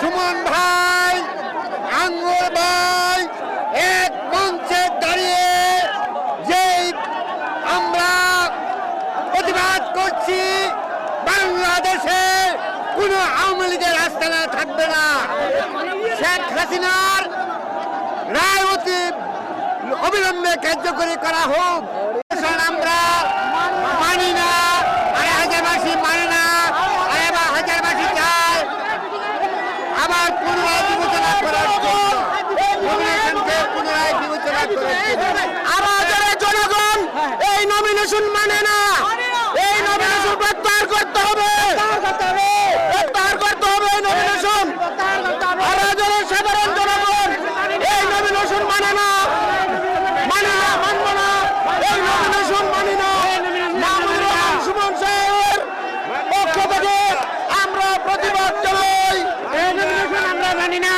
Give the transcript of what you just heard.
সুমন ভাই, আঙ্গুর ভাই এক মঞ্চে দাঁড়িয়ে যেই আমরা প্রতিবাদ করছি, বাংলাদেশে কোনো আওয়ামী লীগের আস্তানা থাকবে না। শেখ হাসিনার রায় অবিলম্বে কার্যকরী করা হোক। আমরা মানি না, হাজারবাসী মানে না, হাজারবাসী চায় আবার পুনরায় বিবেচনা করার জন্য, পুনরায় বিবেচনা করার জন্য। আমাদের জনগণ এই নমিনেশন মানে না, এই নমিনেশন প্রত্যাহার করতে হবে, প্রত্যাহার করতে হবে এই নমিনেশন। সাধারণ জনগণ এই নমিনেশন মানে না, মানি না, মানব না, এই নমিনেশন মানি না। সুমন সাহেবের পক্ষ থেকে আমরা প্রতিবাদ জানাই, এই নমিনেশন আমরা মানি না।